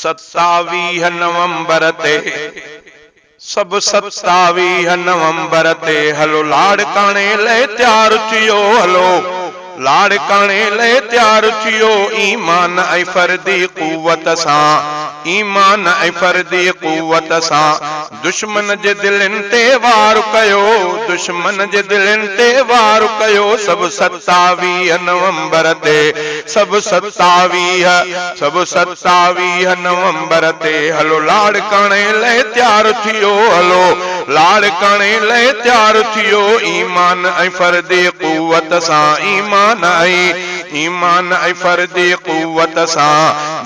27 नवंबर ते सब 27 नवंबर ते हलो लाड़काने ले तैयार थियो हलो लाड़काने ले तैयार थियो ईमान ऐं फर्दी कुव्वत सां ईमान ऐं फर्दी कुव्वत सां दुश्मन जे दिलनि ते वार कयो दुश्मन जे दिलनि ते वार कयो सब 27 नवंबर ते सब 27 नवंबर ते हलो लाड़काने ले तैयार थियो हलो लाड़काने ले तैयार थियो ईमान ऐं फर्दी कुव्वत सां ईमान ऐं फर्दी कुव्वत सां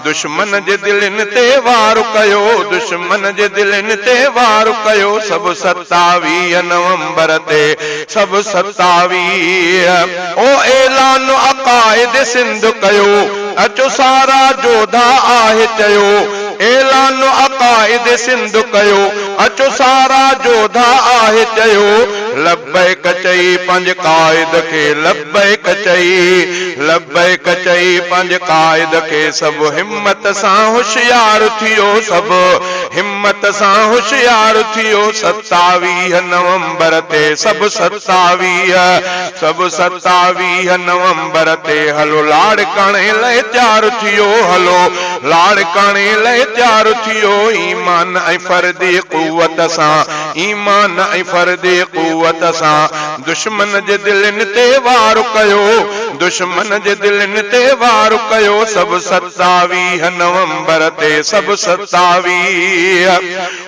दुश्मन जे दिलनि ते वार कयो दुश्मन जे दिलनि ते वार कयो सब 27 नवंबर ते सब 27 ओ ऐलान अकाइद सिंध कयो अचो सारा जोधा आहे चयो ऐलान अकाइद सिंध कयो अचो सारा जोधा आहे चयो लब्बैक चई पंज कायद के लब्बैक चई पंज कायद के सब हिम्मत सां होशियार थियो सब हिम्मत सां होशियार थियो 27 नवंबर ते सब 27 नवंबर ते हलो लाड़काने ले तैयार थियो हलो लाड़काने ले तैयार थियो ईमान ऐं फर्दी कुव्वत सां ईमान ऐं फर्दी कुव्वत सां दुश्मन जे दिलनि ते वार कयो दुश्मन जे दिलनि ते वार कयो सब 27 नवंबर ते सब 27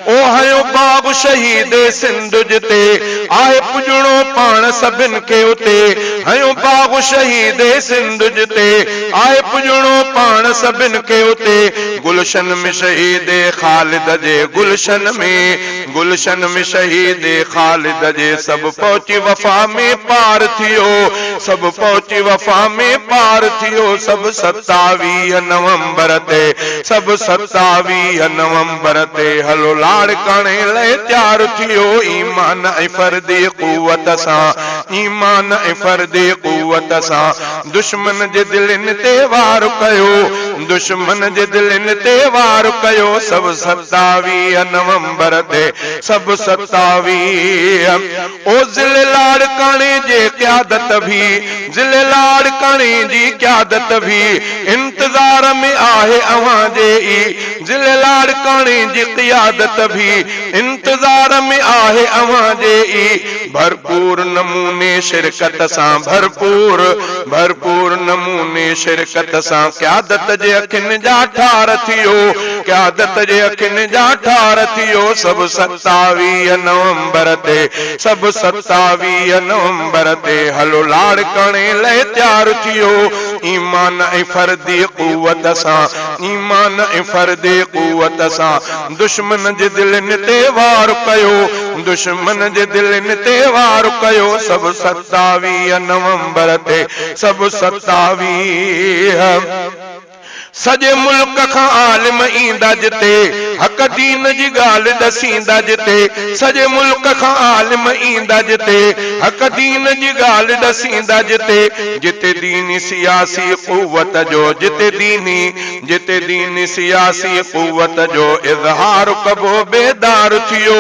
ओ हयो बाग शहीद सिंध जिते आहे पुजणो पाण सभिन खे उते हयो बाग शहीद सिंध जिते आहे पुजणो पाण सभिन खे उते गुलशन में शहीद खालिद जे गुलशन में शहीद खालिद जे सब पहुंची वफा में पार थियो सब पहुंची वफा में पार थियो सब 27 नवंबर ते सब 27 नवंबर ते हलो लाड़काने ले तैयार थियो ईमान ऐं फर्दी कुव्वत सां ईमान ऐं फर्दी कुव्वत सां दुश्मन जे दिलनि ते वार कयो दुश्मन जे दिलनि ते वार कयो सब 27 नवंबर ते सब 27 ओ ज़िले लाड़काने जे क़यादत भी ज़िले लाड़काने जी क़यादत भी इंतजार में आहे अवां जे ज़िले लाड़काने जी क़यादत भी इंतजार में आहे अवां जे भरपूर नमूने शिरकत सां भरपूर नमूने शिरकत सां क़यादत जे अखिन जा ठार थियो क़यादत जे अखिन जा ठार थियो सब 27 नवंबर ते सब 27 नवंबर ते हलो लाड़काने ले तैयार थियो ईमान ऐं फर्दी कुव्वत सां ईमान ऐं फर्दी कुव्वत सां दुश्मन जे दिलनि ते वार कयो दुश्मन जे दिलनि ते वार कयो सब 27 नवंबर ते सब 27 सजे मुल्क खां आलिम ईंदा जिते हक दीन जी ॻाल्हि दसींदा जिते सजे मुल्क खां आलिम ईंदा जिते हक दीन जी ॻाल्हि दसींदा जिते जिते दीनी सियासी कुव्वत जो जिते दीनी सियासी कुव्वत जो इज़हार कबो बेदार थियो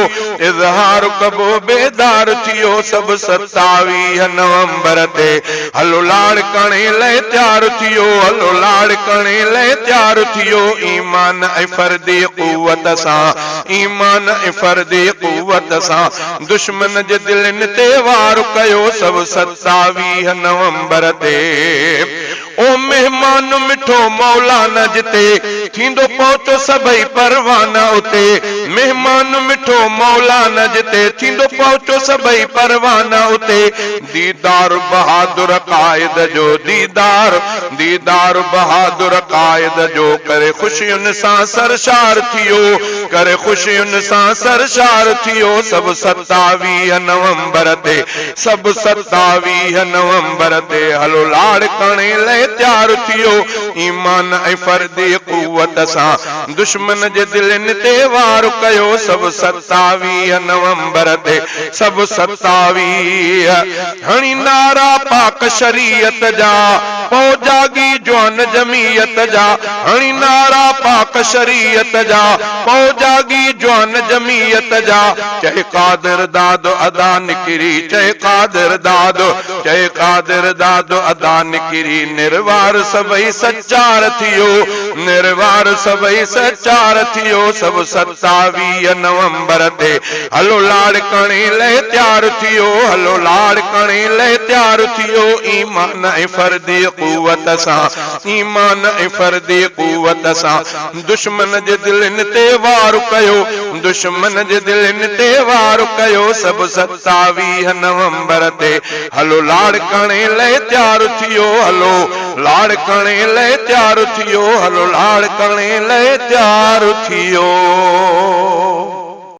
इज़हार कबो बेदार थियो सब 27 नवंबर ते हलो लाड़काने ले तैयार थियो हलो लाड़काने ले तैयार थियो ईमान ऐं फर्दी कुव्वत सां ईमान ऐं फर्दी कुव्वत सां दुश्मन जे दिलनि ते वार कयो सब 27 नवंबर ते ओ मेहमान मिठो मौलाना जिते थींदो पहुचो सभई परवाना उते मेहमान मिठो मौलाना जिते थींदो पहुचो सभई परवाना उते दीदार बहादुर कायद जो दीदार बहादुर कायद जो करे खुशियुनि सां सरशार थियो करे खुशियुनि सां सरशार थियो सब 27 नवंबर ते सब 27 नवंबर ते हलो लाड़काने ले तैयार थियो ईमान ऐं फर्दी क़ुव्वत सां दुश्मन जे दिलनि ते वार कयो। सब 27 नवंबर ते सब 27 हणी नारा पाक शरीयत जा पो जागी जवान जमीयत जा। हणी नारा पाक शरीयत जा पो जागी जवान जमीयत जा। चए कादिर दाद अदा निकिरी चए कादिर दाद चए कादिर दाद अदा निकिरी निर्वार सभई सचार थियो निर्वार सभई सचार थियो। सब 27 नवंबर ते हलो लाड़कणी लय तैयार थियो हलो लाड़कणी लय तैयार थियो। ईमान ऐं फर्दी क़ुव्वत सां ईमान ऐं फर्दी क़ुव्वत सां दुश्मन जे दिलनि ते वार कयो दुश्मन जे दिलनि ते वार कयो। सब 27 नवंबर ते हलो लाड़कणी लय तैयार थियो हलो लाड़कणी लय तैयार थियो हलो लाड़कणी लय तैयार थियो।